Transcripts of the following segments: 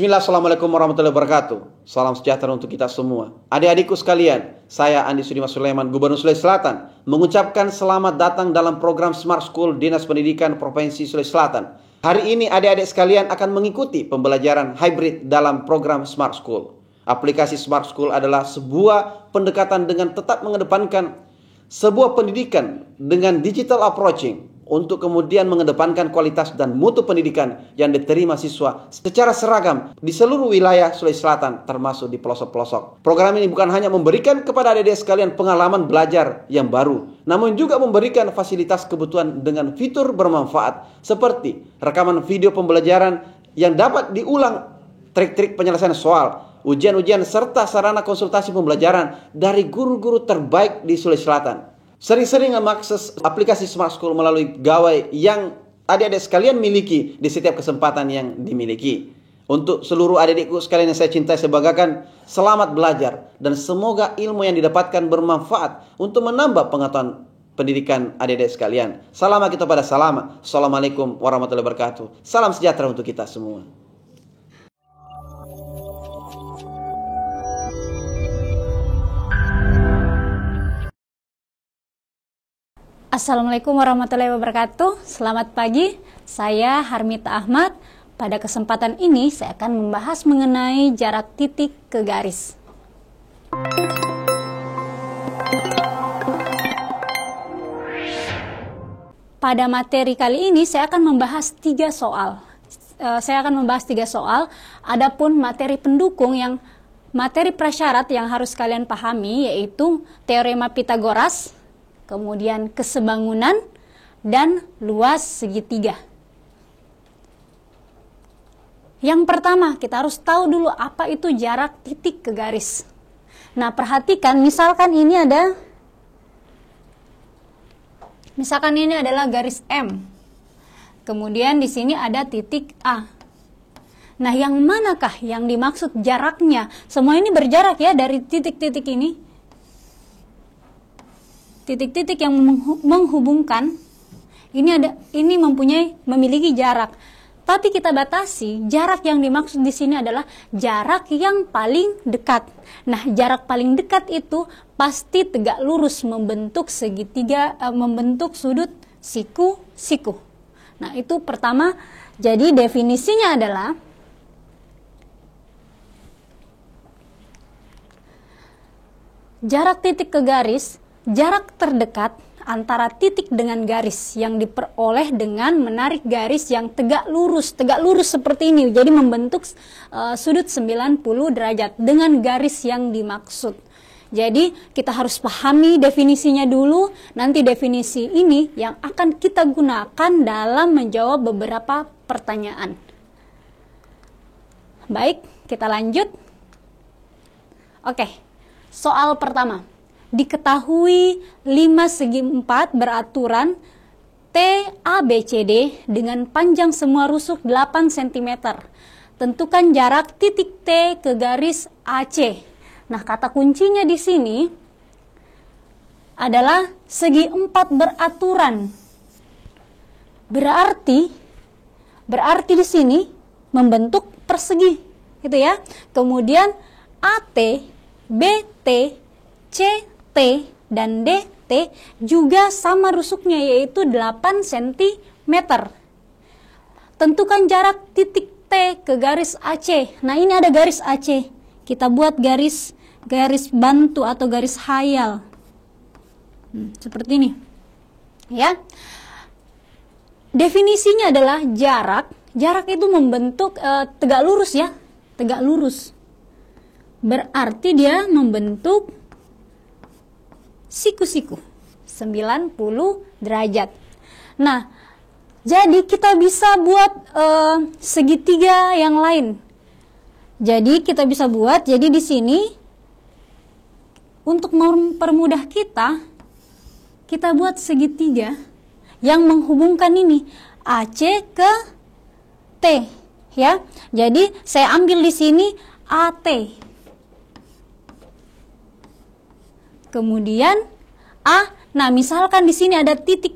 Bismillah, Assalamualaikum warahmatullahi wabarakatuh. Salam sejahtera untuk kita semua. Adik-adikku sekalian, saya Andi Sudimas Sulaiman, Gubernur Sulawesi Selatan, mengucapkan selamat datang dalam program Smart School Dinas Pendidikan Provinsi Sulawesi Selatan. Hari ini adik-adik sekalian akan mengikuti pembelajaran hybrid dalam program Smart School. Aplikasi Smart School adalah sebuah pendekatan dengan tetap mengedepankan sebuah pendidikan dengan digital approaching, untuk kemudian mengedepankan kualitas dan mutu pendidikan yang diterima siswa secara seragam di seluruh wilayah Sulawesi Selatan, termasuk di pelosok-pelosok. Program ini bukan hanya memberikan kepada adik-adik sekalian pengalaman belajar yang baru, namun juga memberikan fasilitas kebutuhan dengan fitur bermanfaat seperti rekaman video pembelajaran yang dapat diulang, trik-trik penyelesaian soal, ujian-ujian, serta sarana konsultasi pembelajaran dari guru-guru terbaik di Sulawesi Selatan. Sering-sering mengakses aplikasi Smart School melalui gawai yang adik-adik sekalian miliki di setiap kesempatan yang dimiliki. Untuk seluruh adik-adikku sekalian yang saya cintai, saya banggakan, selamat belajar dan semoga ilmu yang didapatkan bermanfaat untuk menambah pengetahuan pendidikan adik-adik sekalian. Salam kita pada salam. Assalamualaikum warahmatullahi wabarakatuh. Salam sejahtera untuk kita semua. Assalamualaikum warahmatullahi wabarakatuh. Selamat pagi, saya Harmita Ahmad. Pada kesempatan ini saya akan membahas mengenai jarak titik ke garis. Pada materi kali ini saya akan membahas 3 soal. Adapun materi pendukung yang materi prasyarat yang harus kalian pahami yaitu teorema Pitagoras, kemudian kesebangunan, dan luas segitiga. Yang pertama, kita harus tahu dulu apa itu jarak titik ke garis. Nah, perhatikan, misalkan ini adalah garis M. Kemudian di sini ada titik A. Nah, yang manakah yang dimaksud jaraknya? Semua ini berjarak ya dari titik-titik ini. Titik-titik yang menghubungkan ini memiliki jarak. Tapi kita batasi, jarak yang dimaksud di sini adalah jarak yang paling dekat. Nah, jarak paling dekat itu pasti tegak lurus membentuk segitiga, membentuk sudut siku-siku. Nah, itu pertama. Jadi definisinya adalah jarak titik ke garis, jarak terdekat antara titik dengan garis yang diperoleh dengan menarik garis yang tegak lurus seperti ini. Jadi membentuk sudut 90 derajat dengan garis yang dimaksud. Jadi kita harus pahami definisinya dulu, nanti definisi ini yang akan kita gunakan dalam menjawab beberapa pertanyaan. Baik, kita lanjut. Oke, soal pertama. Diketahui 5 segi 4 beraturan TABCD dengan panjang semua rusuk 8 cm. Tentukan jarak titik T ke garis AC. Nah, kata kuncinya di sini adalah segi 4 beraturan. Berarti di sini membentuk persegi, gitu ya. Kemudian AT, BT, CT dan DT juga sama rusuknya yaitu 8 cm. Tentukan jarak titik T ke garis AC. Nah, ini ada garis AC. Kita buat garis bantu atau garis khayal. Seperti ini. Ya. Definisinya adalah jarak. Jarak itu membentuk tegak lurus ya. Tegak lurus. Berarti dia membentuk siku-siku 90 derajat. Nah, jadi kita bisa buat segitiga yang lain. Jadi kita bisa buat, jadi di sini untuk mempermudah kita buat segitiga yang menghubungkan ini AC ke T, ya. Jadi saya ambil di sini AT. Kemudian A. Nah, misalkan di sini ada titik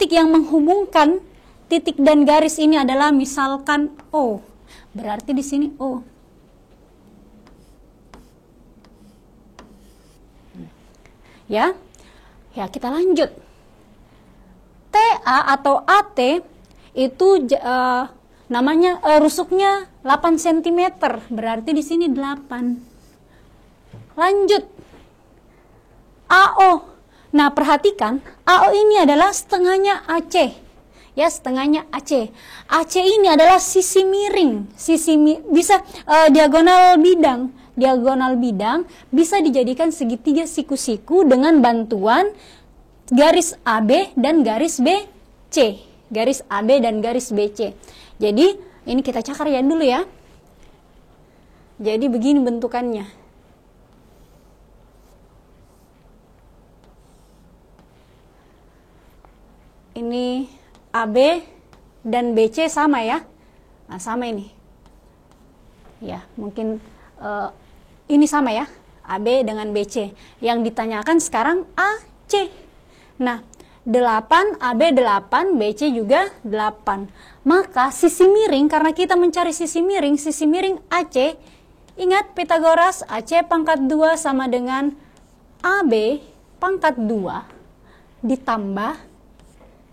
yang menghubungkan titik dan garis ini adalah misalkan O. Berarti di sini O. Ya. Ya, kita lanjut. TA atau AT itu namanya rusuknya 8 cm, berarti di sini 8. Lanjut. AO. Nah, perhatikan, AO ini adalah setengahnya AC. Ya, setengahnya AC. AC ini adalah sisi miring, bisa diagonal bidang. Diagonal bidang bisa dijadikan segitiga siku-siku dengan bantuan garis AB dan garis BC. Garis AB dan garis BC. Jadi, ini kita cakarkan dulu ya. Jadi begini bentukannya. Ini AB dan BC sama ya. Nah, sama ini. Ya, mungkin ini sama ya. AB dengan BC. Yang ditanyakan sekarang AC. Nah, 8, AB 8, BC juga 8. Maka sisi miring, karena kita mencari sisi miring AC, ingat Pythagoras, AC pangkat 2 sama dengan AB pangkat 2 ditambah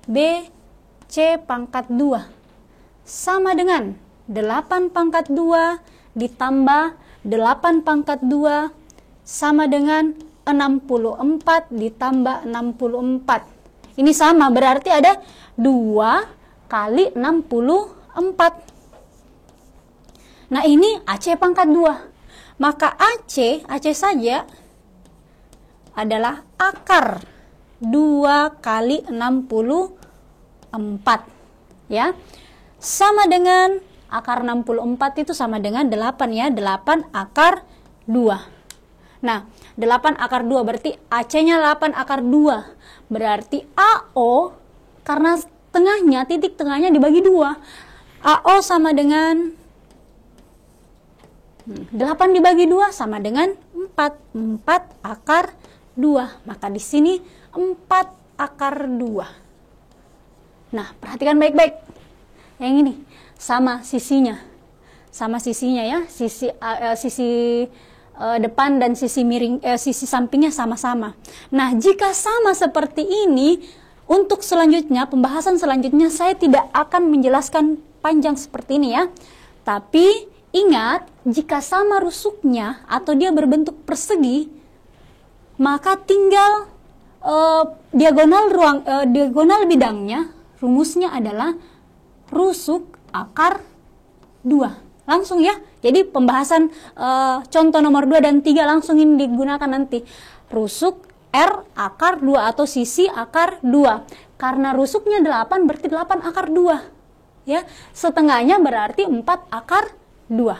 BC pangkat 2 sama dengan 8 pangkat 2 ditambah 8 pangkat 2 sama dengan 64 ditambah 64. Ini sama, berarti ada 2 kali 64. Nah, ini AC pangkat 2. Maka AC saja adalah akar 2 kali 64. Ya. Sama dengan akar 64 itu sama dengan 8 ya. 8 akar 2. Nah, 8 akar 2 berarti AC-nya 8 akar 2. Berarti AO, karena tengahnya, titik tengahnya dibagi 2. AO sama dengan 8 dibagi 2 sama dengan 4. 4 akar 2. Maka di sini 4 akar 2. Nah, perhatikan baik-baik. Yang ini sama sisinya. Sama sisinya ya. Sisi depan dan sisi miring, sisi sampingnya sama-sama. Nah, jika sama seperti ini, untuk selanjutnya, pembahasan selanjutnya saya tidak akan menjelaskan panjang seperti ini ya. Tapi ingat, jika sama rusuknya atau dia berbentuk persegi, maka tinggal diagonal bidangnya, rumusnya adalah rusuk akar 2. Langsung ya. Jadi pembahasan contoh nomor 2 dan 3 langsung ini digunakan nanti. Rusuk R akar 2 atau sisi akar 2. Karena rusuknya 8 berarti 8 akar 2. Ya, setengahnya berarti 4 akar 2.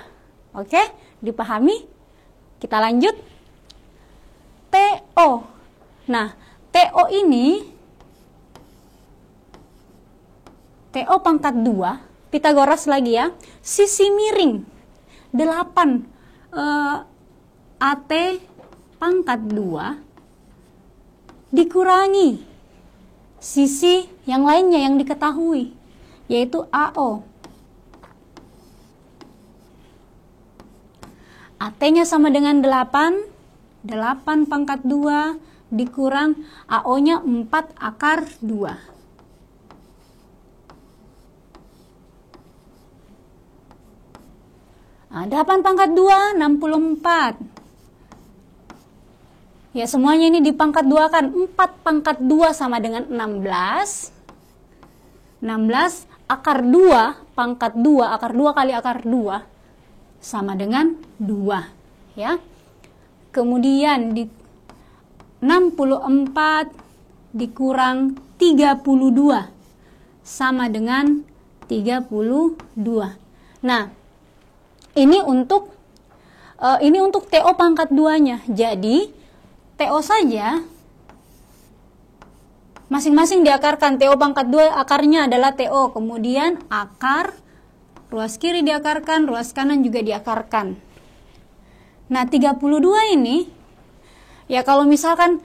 Oke, dipahami? Kita lanjut. TO. Nah, TO ini TO pangkat 2, Pythagoras lagi ya, sisi miring 8 AT pangkat 2 dikurangi sisi yang lainnya yang diketahui, yaitu AO. AT-nya sama dengan 8 pangkat 2 dikurang AO-nya 4 akar 2. Nah, 8 pangkat 2, 64. Ya, semuanya ini dipangkat 2 kan. 4 pangkat 2 sama dengan 16. 16 akar 2 pangkat 2, akar 2 kali akar 2 sama dengan 2. Ya. Kemudian 64 dikurang 32 sama dengan 32. Nah, ini untuk TO pangkat 2-nya. Jadi, TO saja masing-masing diakarkan. TO pangkat 2 akarnya adalah TO. Kemudian akar, ruas kiri diakarkan, ruas kanan juga diakarkan. Nah, 32 ini, ya kalau misalkan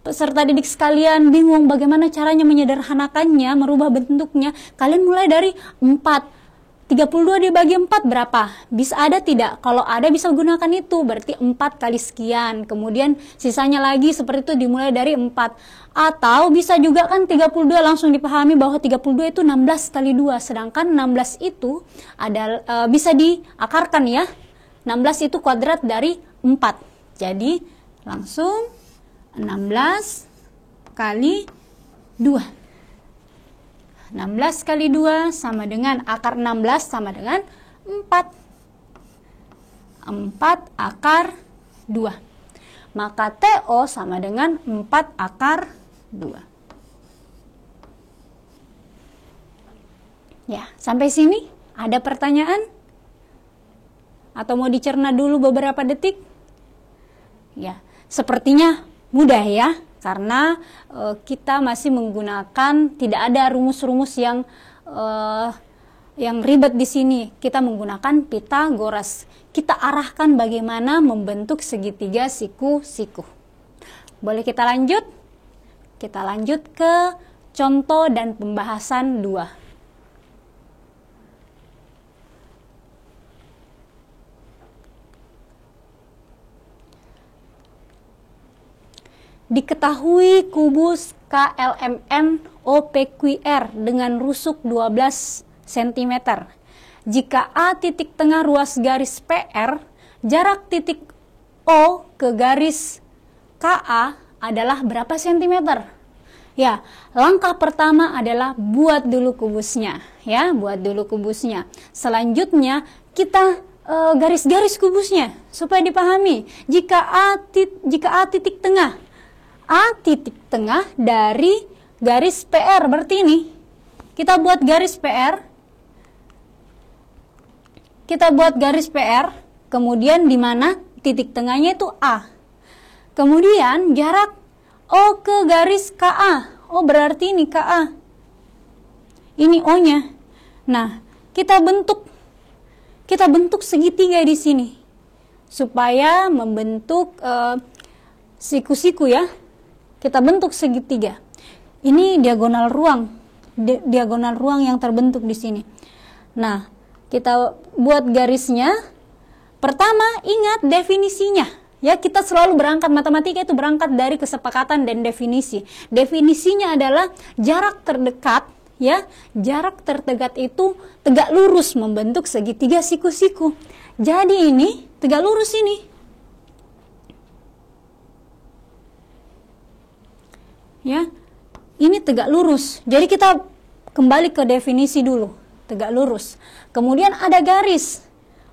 peserta didik sekalian bingung bagaimana caranya menyederhanakannya, merubah bentuknya, kalian mulai dari 4. 32 dibagi 4 berapa? Bisa ada tidak? Kalau ada bisa gunakan itu, berarti 4 kali sekian. Kemudian sisanya lagi seperti itu dimulai dari 4. Atau bisa juga kan 32 langsung dipahami bahwa 32 itu 16 kali 2. Sedangkan 16 itu bisa diakarkan ya. 16 itu kuadrat dari 4. Jadi langsung 16 kali 2. 16 kali 2 sama dengan akar 16 sama dengan 4. 4 akar 2. Maka TO sama dengan 4 akar 2. Ya, sampai sini ada pertanyaan? Atau mau dicerna dulu beberapa detik? Ya, sepertinya mudah ya. Karena kita masih menggunakan, tidak ada rumus-rumus yang ribet di sini. Kita menggunakan Pythagoras. Kita arahkan bagaimana membentuk segitiga siku-siku. Boleh kita lanjut? Kita lanjut ke contoh dan pembahasan 2. Diketahui kubus KLMN OPQR dengan rusuk 12 cm. Jika A titik tengah ruas garis PR, jarak titik O ke garis KA adalah berapa cm? Ya, langkah pertama adalah buat dulu kubusnya, ya, buat dulu kubusnya. Selanjutnya kita garis-garis kubusnya supaya dipahami. Jika A titik tengah, A titik tengah dari garis PR, berarti ini kita buat garis PR. Kita buat garis PR, kemudian di mana titik tengahnya itu A. Kemudian jarak O ke garis KA. Oh, berarti ini KA. Ini O-nya. Nah, kita bentuk segitiga di sini supaya membentuk siku-siku ya. Kita bentuk segitiga. Ini diagonal ruang yang terbentuk di sini. Nah, kita buat garisnya. Pertama, ingat definisinya. Ya, kita selalu berangkat matematika itu berangkat dari kesepakatan dan definisi. Definisinya adalah jarak terdekat, ya. Jarak terdekat itu tegak lurus membentuk segitiga siku-siku. Jadi ini tegak lurus ini. Ya, ini tegak lurus. Jadi kita kembali ke definisi dulu, tegak lurus. Kemudian ada garis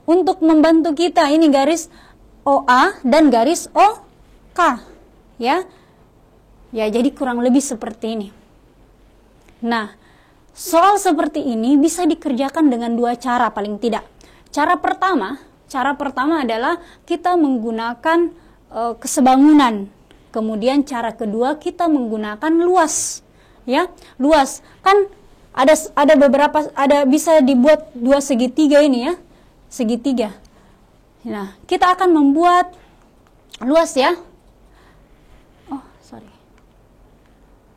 untuk membantu kita. Ini garis OA dan garis OK. Ya, jadi kurang lebih seperti ini. Nah, soal seperti ini bisa dikerjakan dengan 2 cara paling tidak. Cara pertama adalah kita menggunakan kesebangunan. Kemudian cara kedua kita menggunakan luas, ya, luas. Kan ada beberapa, bisa dibuat 2 segitiga ini ya, segitiga. Nah, kita akan membuat luas ya. Oh, sorry.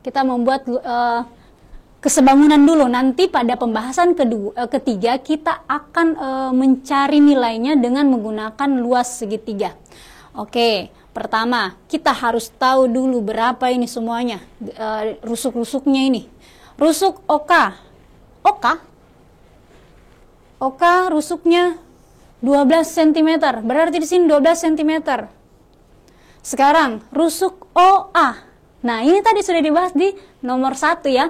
Kita membuat kesebangunan dulu. Nanti pada pembahasan ketiga kita akan mencari nilainya dengan menggunakan luas segitiga. Oke. Pertama, kita harus tahu dulu berapa ini semuanya, rusuk-rusuknya ini. Rusuk OK rusuknya 12 cm, berarti di sini 12 cm. Sekarang, rusuk OA. Nah, ini tadi sudah dibahas di nomor 1 ya.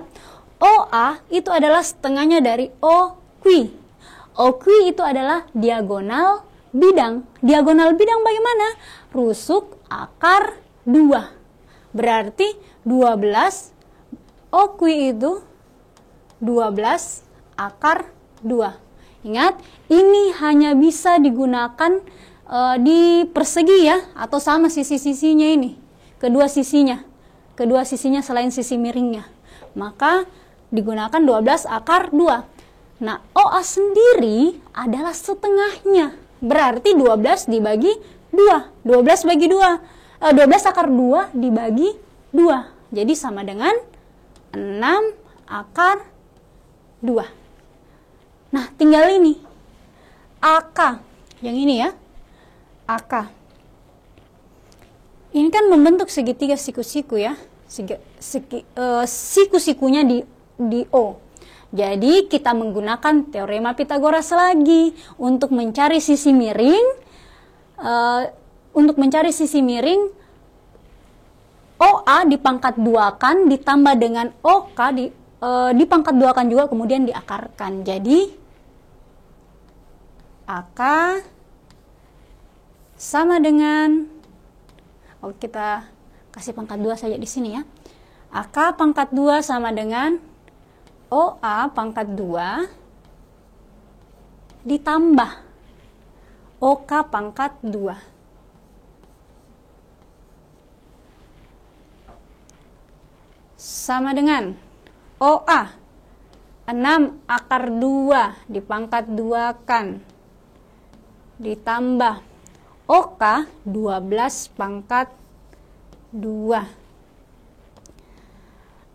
OA itu adalah setengahnya dari OQ. OQ itu adalah diagonal bidang. Diagonal bidang bagaimana? Rusuk akar 2. Berarti 12 OQ itu 12 akar 2. Ingat, ini hanya bisa digunakan di persegi ya, atau sama sisi-sisinya ini. Kedua sisinya selain sisi miringnya. Maka digunakan 12 akar 2. Nah, OA sendiri adalah setengahnya. Berarti 12 dibagi 2. 12 bagi 2. 12 akar 2 dibagi 2. Jadi sama dengan 6 akar 2. Nah, tinggal ini AK, yang ini ya, AK. Ini kan membentuk segitiga siku-siku ya, siku-sikunya di O. Jadi kita menggunakan teorema Pitagoras lagi untuk mencari sisi miring. Untuk mencari sisi miring, OA dipangkat 2-kan ditambah dengan OK dipangkat 2-kan juga, kemudian diakarkan. Jadi AK sama dengan, kita kasih pangkat 2 saja di sini ya. AK pangkat 2 sama dengan OA pangkat 2 ditambah OK pangkat 2. Sama dengan OA 6 akar 2 dipangkat 2-kan ditambah OK 12 pangkat 2.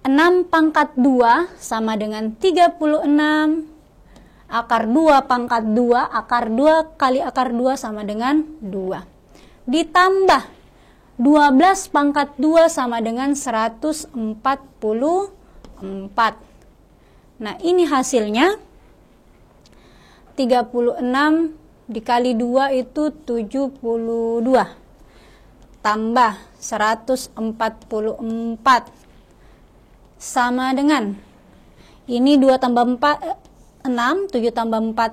6 pangkat 2 sama dengan 36 akar 2 pangkat 2, akar 2 kali akar 2 sama dengan 2. Ditambah 12 pangkat 2 sama dengan 144. Nah, ini hasilnya 36 dikali 2 itu 72. Tambah 144. Sama dengan ini 2 tambah 4 6, 7 tambah 4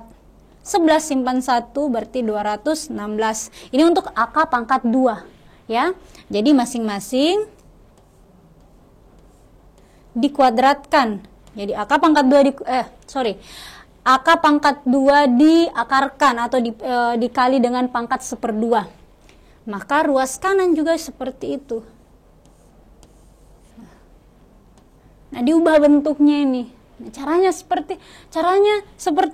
11, simpan 1 berarti 216. Ini untuk AK pangkat 2 ya. Jadi masing-masing dikuadratkan. Jadi AK pangkat 2 AK pangkat 2 diakarkan atau dikali dengan pangkat 1/2. Maka ruas kanan juga seperti itu. Nah, diubah bentuknya ini. Nah, caranya seperti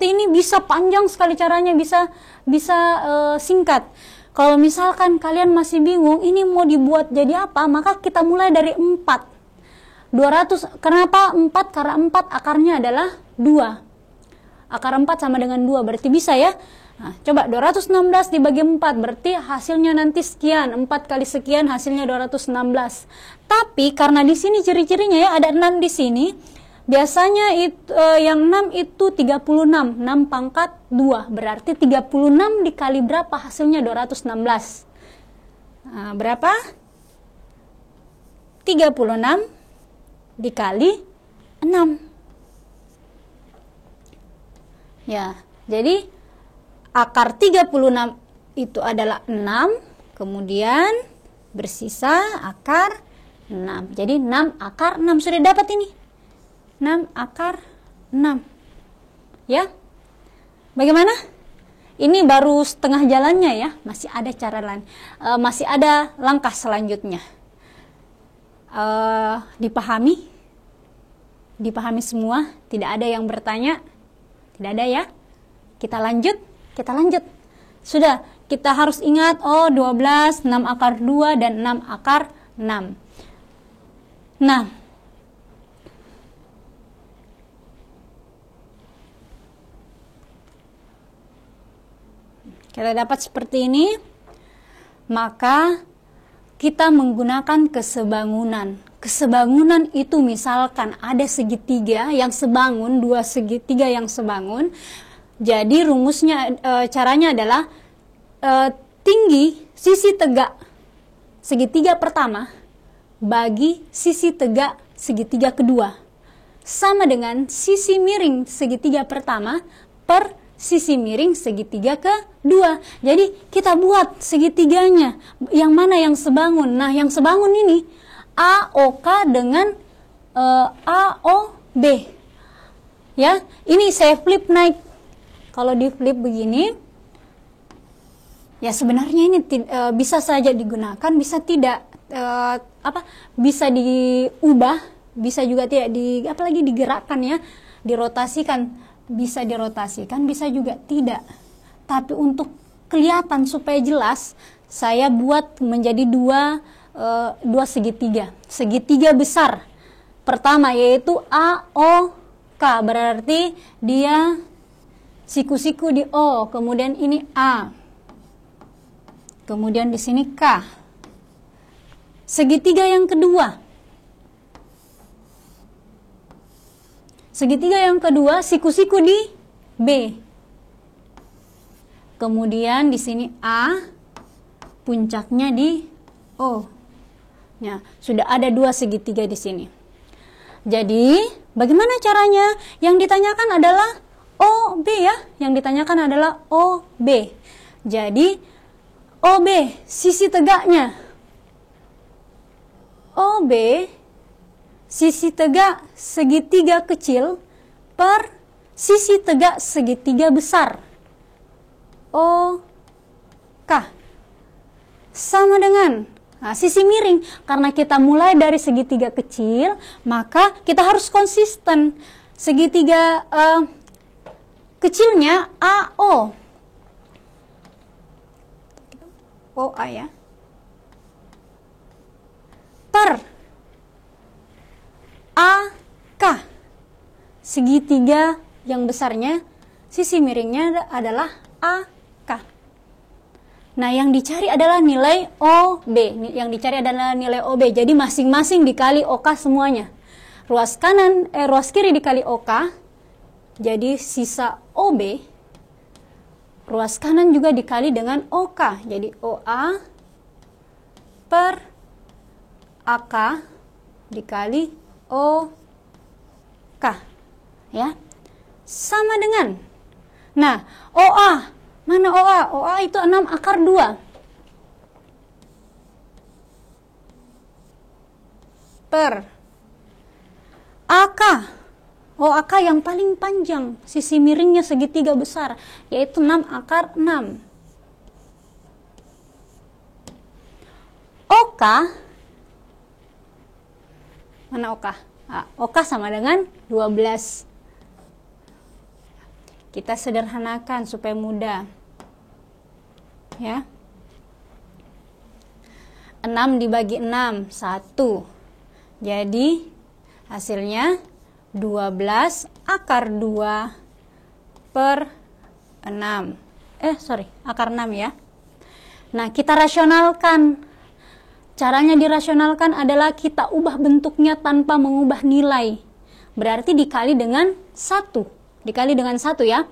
ini, bisa panjang sekali caranya, bisa singkat. Kalau misalkan kalian masih bingung ini mau dibuat jadi apa, maka kita mulai dari 4. 200, kenapa 4? Karena 4 akarnya adalah 2. Akar 4 sama dengan 2, berarti bisa ya. Nah, coba 216 dibagi 4, berarti hasilnya nanti sekian. 4 kali sekian hasilnya 216. Tapi karena di sini ciri-cirinya ya, ada 6 di sini. Biasanya yang 6 itu 36. 6 pangkat 2. Berarti 36 dikali berapa? Hasilnya 216. Nah, berapa? 36 dikali 6. Ya, jadi akar 36 itu adalah 6, kemudian bersisa akar 6. Jadi 6 akar 6 sudah dapat ini. 6 akar 6. Ya. Bagaimana? Ini baru setengah jalannya ya, masih ada cara lain. Masih ada langkah selanjutnya. Dipahami? Dipahami semua? Tidak ada yang bertanya? Tidak ada ya? Kita lanjut. Sudah, kita harus ingat 12, 6 akar 2 dan 6 akar 6. Nah, kita dapat seperti ini, maka kita menggunakan kesebangunan. Kesebangunan itu misalkan ada segitiga yang sebangun, 2 segitiga yang sebangun. Jadi rumusnya, caranya adalah tinggi sisi tegak segitiga pertama bagi sisi tegak segitiga kedua sama dengan sisi miring segitiga pertama per sisi miring segitiga kedua. Jadi kita buat segitiganya, yang mana yang sebangun. Nah, yang sebangun ini AOK dengan AOB. Ya, ini saya flip naik. Kalau di flip begini, ya sebenarnya ini bisa saja digunakan, bisa tidak, bisa diubah, bisa juga tidak apalagi digerakkan ya, dirotasikan, bisa dirotasikan, bisa juga tidak. Tapi untuk kelihatan supaya jelas, saya buat menjadi dua segitiga besar. Pertama yaitu AOK, berarti dia siku-siku di O, kemudian ini A, kemudian di sini K. Segitiga yang kedua, siku-siku di B, kemudian di sini A, puncaknya di O. Ya, sudah ada 2 segitiga di sini. Jadi, bagaimana caranya? Yang ditanyakan adalah OB ya. Yang ditanyakan adalah OB. Jadi, OB, sisi tegaknya. OB, sisi tegak segitiga kecil per sisi tegak segitiga besar. OK. Sama dengan sisi miring. Karena kita mulai dari segitiga kecil, maka kita harus konsisten. Segitiga kecilnya AO. OA ya. Per AK. Segitiga yang besarnya, sisi miringnya adalah AK. Nah, yang dicari adalah nilai OB. Yang dicari adalah nilai OB. Jadi masing-masing dikali OK semuanya. Ruas kiri dikali OK. Jadi sisa OB. Ruas kanan juga dikali dengan OK. Jadi OA per AK dikali OK. Ya. Sama dengan. Nah, OA. Mana OA? OA itu 6 akar 2. Per AK. OAK yang paling panjang, sisi miringnya segitiga besar, yaitu 6 akar 6. OK. Mana OK? OK sama dengan 12. Kita sederhanakan supaya mudah. Ya. 6 dibagi 6, 1. Jadi hasilnya 12 akar 2 per 6. Akar 6 ya. Nah, kita rasionalkan. Caranya dirasionalkan adalah kita ubah bentuknya tanpa mengubah nilai. Berarti dikali dengan 1. Dikali dengan 1 ya.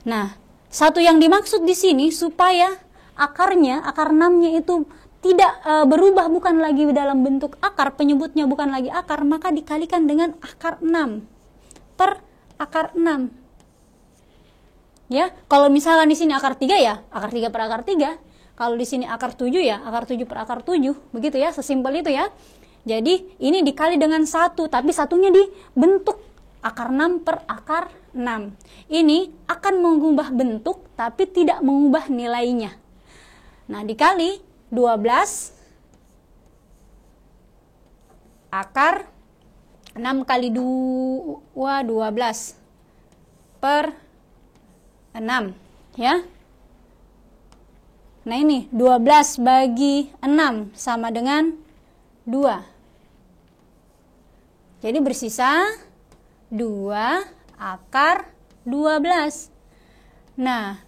Nah, 1 yang dimaksud di sini supaya akarnya, akar 6-nya itu tidak berubah, bukan lagi dalam bentuk akar, penyebutnya bukan lagi akar, maka dikalikan dengan akar 6 per akar 6. Ya, kalau misalkan di sini akar 3 ya, akar 3 per akar 3. Kalau di sini akar 7 ya, akar 7 per akar 7. Begitu ya, sesimpel itu ya. Jadi, ini dikali dengan 1, tapi satunya dibentuk akar 6 per akar 6. Ini akan mengubah bentuk tapi tidak mengubah nilainya. Nah, dikali 12 akar 6 kali 2 12 per 6 ya. Nah, ini 12 bagi 6 sama dengan 2. Jadi bersisa 2 akar 12. Nah,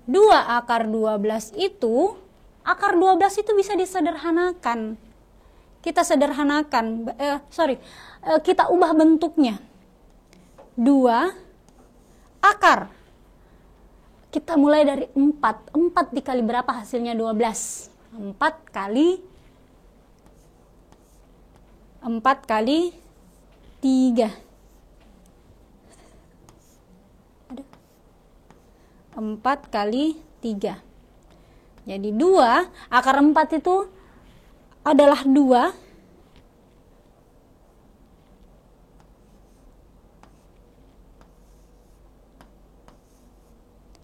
2 akar 12 itu, akar 12 itu bisa disederhanakan. Kita sederhanakan, kita ubah bentuknya. 2 akar. Kita mulai dari 4. 4 dikali berapa hasilnya 12? 4 kali 3. 4 kali 3. Jadi 2, akar 4 itu adalah 2.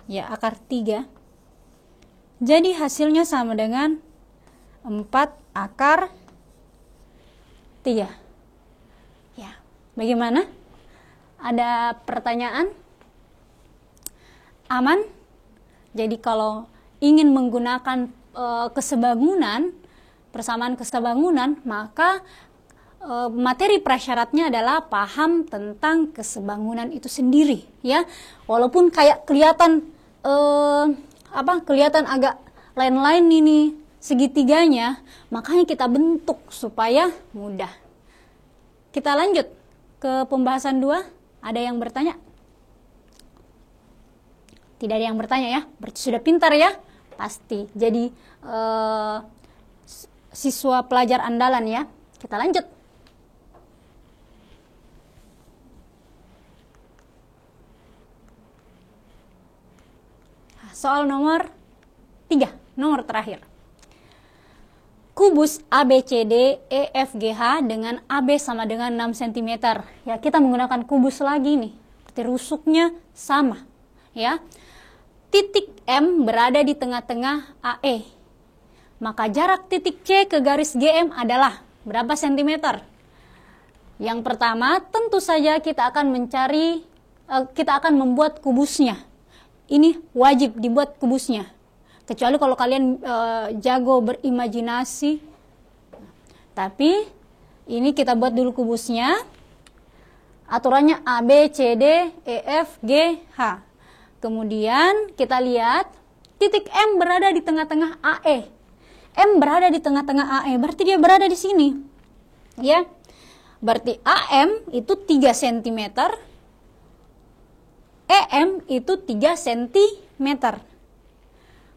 Ya, akar 3. Jadi hasilnya sama dengan 4 akar 3. Ya, bagaimana? Ada pertanyaan? Aman? Jadi kalau ingin menggunakan kesebangunan, persamaan kesebangunan, maka materi prasyaratnya adalah paham tentang kesebangunan itu sendiri, ya. Walaupun kayak kelihatan kelihatan agak lain-lain ini segitiganya, makanya kita bentuk supaya mudah. Kita lanjut ke pembahasan 2. Ada yang bertanya? Tidak ada yang bertanya ya, berarti sudah pintar ya, pasti. Jadi siswa pelajar andalan ya. Kita lanjut. Soal nomor 3, nomor terakhir. Kubus ABCD EFGH dengan AB sama dengan 6 cm. Ya, kita menggunakan kubus lagi nih. Berarti rusuknya sama, ya. Titik M berada di tengah-tengah AE. Maka jarak titik C ke garis GM adalah berapa sentimeter? Yang pertama, tentu saja kita akan membuat kubusnya. Ini wajib dibuat kubusnya. Kecuali kalau kalian jago berimajinasi. Tapi ini kita buat dulu kubusnya. Aturannya A, B, C, D, E, F, G, H. Kemudian kita lihat titik M berada di tengah-tengah AE. M berada di tengah-tengah AE, berarti dia berada di sini. Ya. Berarti AM itu 3 cm. EM itu 3 cm.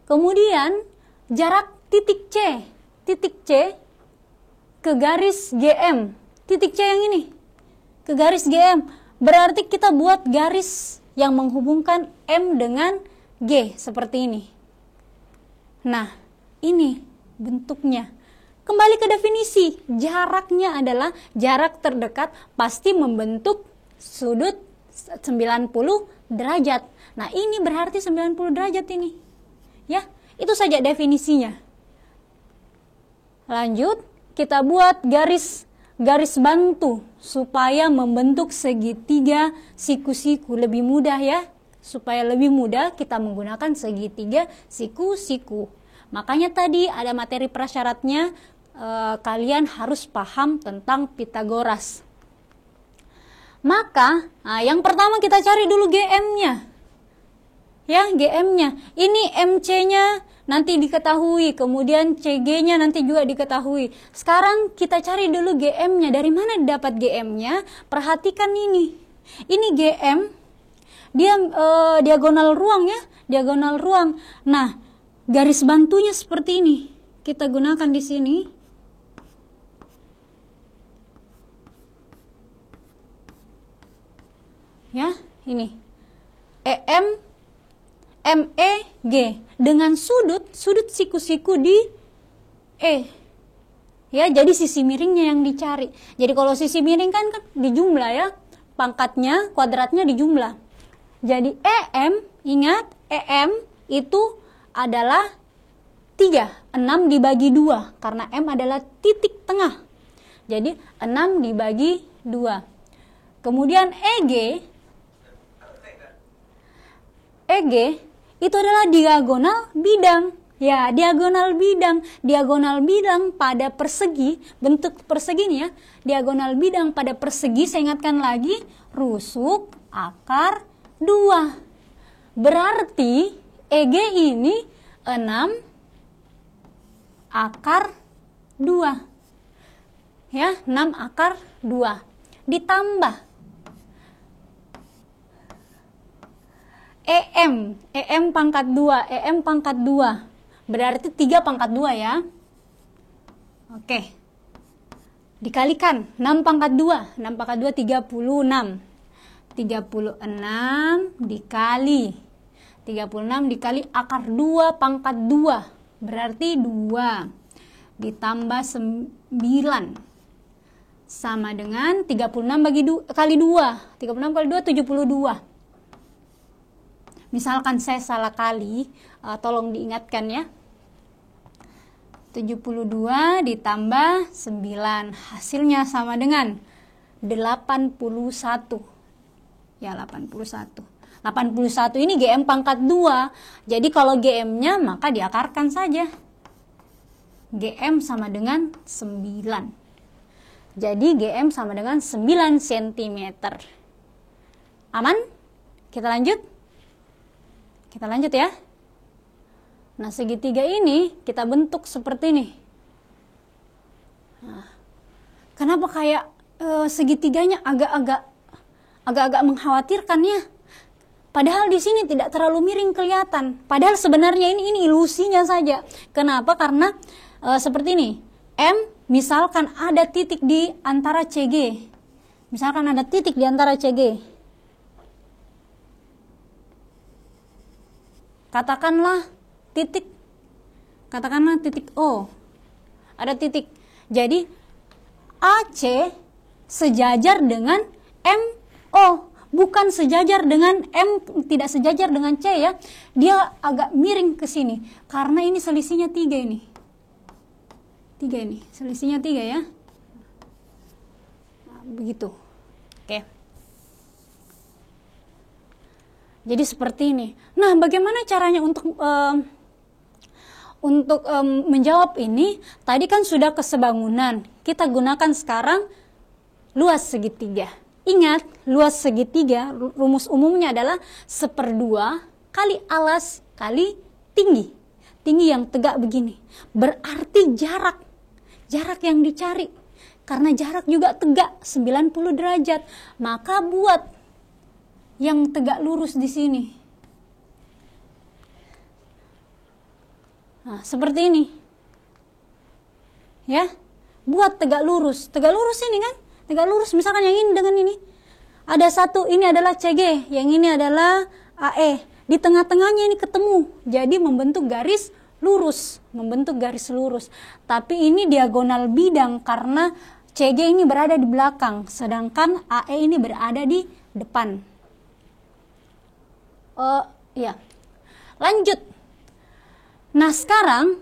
Kemudian jarak titik C ke garis GM. Titik C yang ini ke garis GM. Berarti kita buat garis yang menghubungkan M dengan G seperti ini. Nah, ini bentuknya. Kembali ke definisi, jaraknya adalah jarak terdekat pasti membentuk sudut 90 derajat. Nah, ini berarti 90 derajat ini. Ya, itu saja definisinya. Lanjut, kita buat garis bantu supaya membentuk segitiga siku-siku lebih mudah ya. Supaya lebih mudah kita menggunakan segitiga siku-siku. Makanya tadi ada materi prasyaratnya, kalian harus paham tentang Pitagoras. Maka, yang pertama kita cari dulu GM-nya. Ya, GM-nya. Ini MC-nya nanti diketahui, kemudian CG-nya nanti juga diketahui. Sekarang kita cari dulu GM-nya. Dari mana dapat GM-nya? Perhatikan ini. Ini GM, dia diagonal ruang ya, diagonal ruang. Nah, garis bantunya seperti ini. Kita gunakan di sini. Ya, ini. EM MEG dengan sudut siku-siku di E. Ya, jadi sisi miringnya yang dicari. Jadi kalau sisi miring kan dijumlah ya. Pangkatnya, kuadratnya dijumlah. Jadi EM, ingat EM itu adalah 3, 6 dibagi 2 karena M adalah titik tengah. Jadi 6 dibagi 2. Kemudian EG itu adalah diagonal bidang. Ya, diagonal bidang pada persegi, bentuk persegi nih ya. Diagonal bidang pada persegi, saya ingatkan lagi, rusuk akar 2. Berarti EG ini 6 akar 2. Ya, 6 akar 2. Ditambah EM pangkat 2, berarti 3 pangkat 2 ya. Oke. Dikalikan 6 pangkat 2, 6 pangkat 2 36. 36 dikali 36 dikali akar 2 pangkat 2, berarti 2 ditambah 9 sama dengan 36 kali 2. 36 kali 2 72. Misalkan saya salah kali, tolong diingatkan ya. 72 ditambah 9, hasilnya sama dengan 81. Ya, 81. 81 ini GM pangkat 2. Jadi kalau GM-nya maka diakarkan saja. GM sama dengan 9. Jadi GM sama dengan 9 cm. Aman? Kita lanjut? Kita lanjut ya. Nah, segitiga ini kita bentuk seperti ini. Nah, kenapa kayak segitiganya agak-agak mengkhawatirkan ya? Padahal di sini tidak terlalu miring kelihatan. Padahal sebenarnya ini ilusinya saja. Kenapa? Karena seperti ini. M, misalkan ada titik di antara CG. Misalkan ada titik di antara CG. Katakanlah titik O. Ada titik. Jadi AC sejajar dengan MO, bukan sejajar dengan M, tidak sejajar dengan C ya. Dia agak miring ke sini karena ini selisihnya 3 ini. 3 ini, selisihnya 3 ya. Nah, begitu. Oke. Jadi seperti ini. Nah, bagaimana caranya untuk menjawab ini? Tadi kan sudah kesebangunan. Kita gunakan sekarang luas segitiga. Ingat, luas segitiga rumus umumnya adalah 1/2 kali alas kali tinggi. Tinggi yang tegak begini. Berarti jarak yang dicari. Karena jarak juga tegak 90 derajat. Maka buat yang tegak lurus di sini. Nah, seperti ini. Ya. Buat tegak lurus. Tegak lurus ini kan? Tegak lurus misalkan yang ini dengan ini. Ada satu, ini adalah CG, yang ini adalah AE. Di tengah-tengahnya ini ketemu. Jadi membentuk garis lurus, Tapi ini diagonal bidang karena CG ini berada di belakang, sedangkan AE ini berada di depan. Ya. Lanjut. Nah, sekarang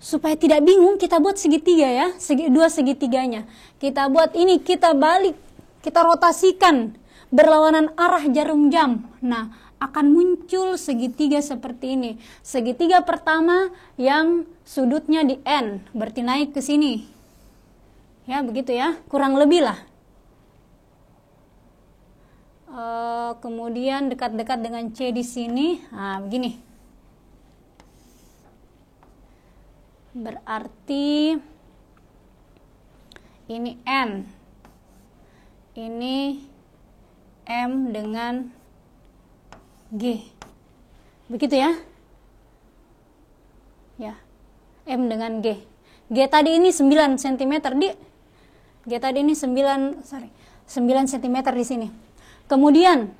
supaya tidak bingung kita buat segitiga ya, dua segitiganya. Kita buat ini, kita balik, kita rotasikan berlawanan arah jarum jam. Nah, akan muncul segitiga seperti ini. Segitiga pertama yang sudutnya di N, berarti naik ke sini. Ya, begitu ya, kurang lebih lah. Kemudian dekat-dekat dengan C di sini. Nah, begini. Berarti ini N. Ini M dengan G. Begitu ya? Ya. M dengan G. G tadi ini 9 cm G tadi ini 9 cm di sini. Kemudian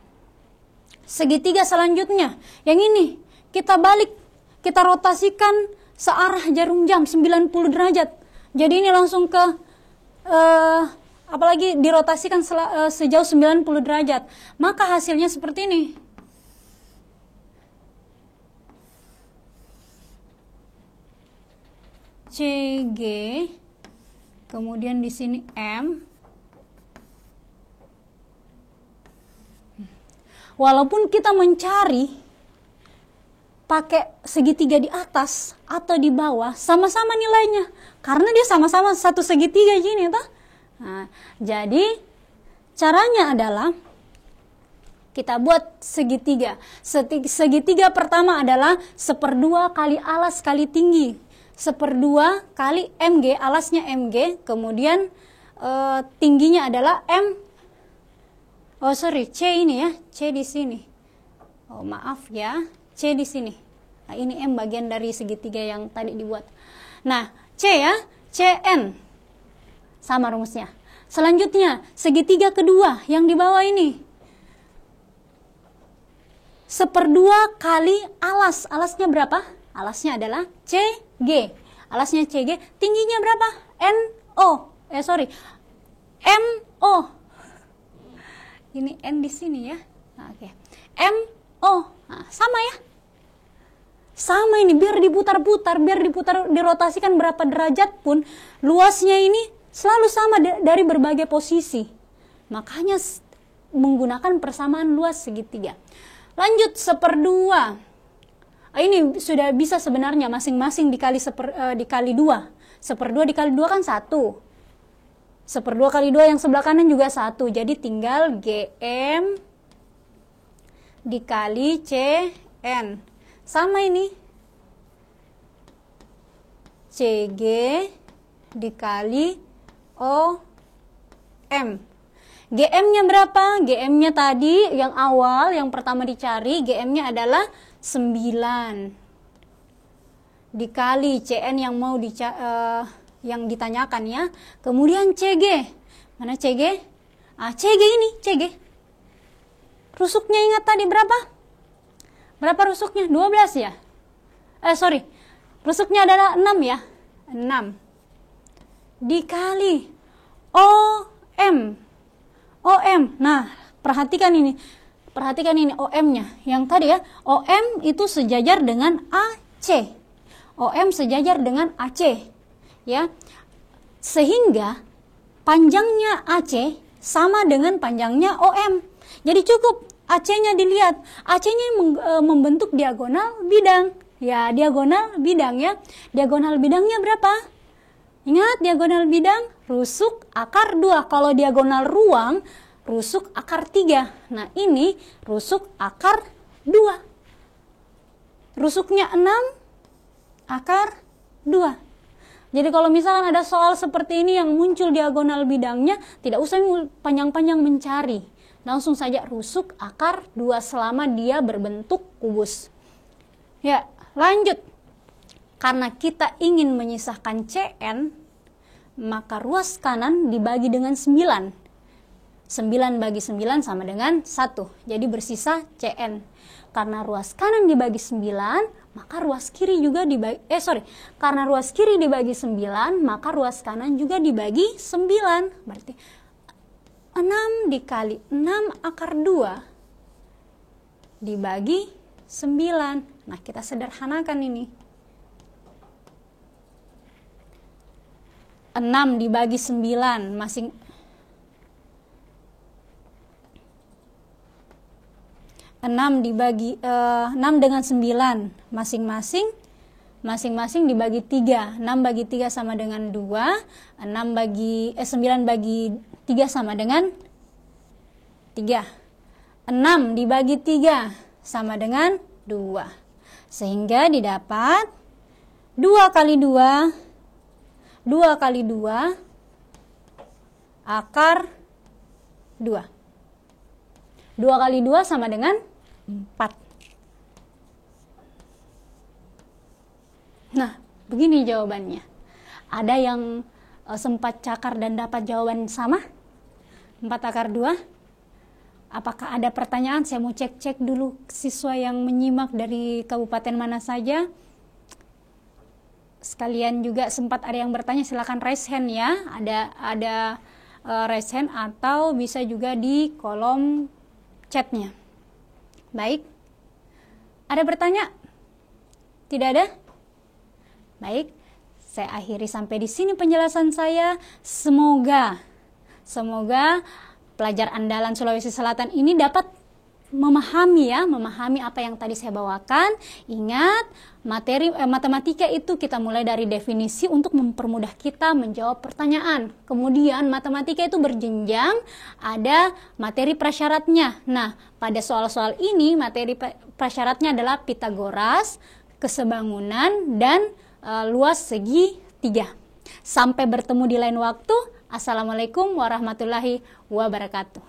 segitiga selanjutnya, yang ini kita balik, kita rotasikan searah jarum jam 90 derajat. Jadi ini langsung ke apalagi dirotasikan sejauh 90 derajat. Maka hasilnya seperti ini. CG, kemudian di sini M. Walaupun kita mencari pakai segitiga di atas atau di bawah, sama-sama nilainya. Karena dia sama-sama satu segitiga gini, toh. Nah, jadi caranya adalah kita buat segitiga. Segitiga pertama adalah 1/2 kali alas kali tinggi. 1/2 kali MG, alasnya MG, kemudian tingginya adalah C ini ya, C di sini. Oh, maaf ya, C di sini. Nah, ini M bagian dari segitiga yang tadi dibuat. Nah, C ya, CN. Sama rumusnya. Selanjutnya, segitiga kedua yang di bawah ini. 1/2 kali alas. Alasnya berapa? Alasnya adalah CG. Alasnya CG, tingginya berapa? MO. Ini N di sini ya. Nah, oke. MO. Nah, sama ya. Sama ini, biar diputar-putar, dirotasikan berapa derajat pun, luasnya ini selalu sama dari berbagai posisi. Makanya menggunakan persamaan luas segitiga. Lanjut 1/2. Ini sudah bisa sebenarnya masing-masing dikali 2. 1/2 dikali 2 kan 1. 1/2 kali 2 yang sebelah kanan juga 1. Jadi tinggal GM dikali CN. Sama ini. CG dikali OM. GM-nya berapa? GM-nya tadi yang awal, yang pertama dicari, GM-nya adalah 9. Dikali CN yang mau yang ditanyakan ya. Kemudian CG. Mana CG? CG ini, CG. Rusuknya ingat tadi berapa? Berapa rusuknya? 12 ya? Rusuknya adalah 6 ya? 6. Dikali OM. OM. Nah, perhatikan ini. Perhatikan ini OM-nya. Yang tadi ya, OM itu sejajar dengan AC. OM sejajar dengan AC. Ya. Sehingga panjangnya AC sama dengan panjangnya OM. Jadi cukup AC-nya dilihat. AC-nya membentuk diagonal bidang. Ya, diagonal bidang ya. Diagonal bidangnya berapa? Ingat, diagonal bidang rusuk akar 2. Kalau diagonal ruang, rusuk akar 3. Nah, ini rusuk akar 2. Rusuknya 6, akar 2. Jadi kalau misalkan ada soal seperti ini yang muncul diagonal bidangnya, tidak usah panjang-panjang mencari. Langsung saja rusuk akar 2 selama dia berbentuk kubus. Ya, lanjut. Karena kita ingin menyisahkan CN, maka ruas kanan dibagi dengan 9. 9 bagi 9 sama dengan 1. Jadi bersisa CN. Karena ruas kanan dibagi 9, maka ruas kiri juga dibagi karena ruas kiri dibagi 9, maka ruas kanan juga dibagi 9. Berarti 6 dikali 6 akar 2 dibagi 9. Nah, kita sederhanakan ini. 6 dibagi 9 6 dengan 9 masing-masing dibagi 3. 6 bagi 3 sama dengan 2. 9 bagi 3 sama dengan 3. 6 dibagi 3 sama dengan 2. Sehingga didapat 2 kali 2 akar 2. 2 kali 2 sama dengan 4. Nah, begini jawabannya. Ada yang sempat cakar dan dapat jawaban sama? 4 akar 2. Apakah ada pertanyaan? Saya mau cek dulu siswa yang menyimak dari kabupaten mana saja. Sekalian juga sempat ada yang bertanya, silakan raise hand ya. Ada raise hand atau bisa juga di kolom chatnya. Baik. Ada bertanya? Tidak ada? Baik. Saya akhiri sampai di sini penjelasan saya. Semoga pelajar andalan Sulawesi Selatan ini dapat memahami apa yang tadi saya bawakan. Ingat, matematika itu kita mulai dari definisi untuk mempermudah kita menjawab pertanyaan. Kemudian matematika itu berjenjang, ada materi prasyaratnya. Nah, pada soal-soal ini materi prasyaratnya adalah Pitagoras, kesebangunan, dan luas segi 3. Sampai bertemu di lain waktu. Assalamualaikum warahmatullahi wabarakatuh.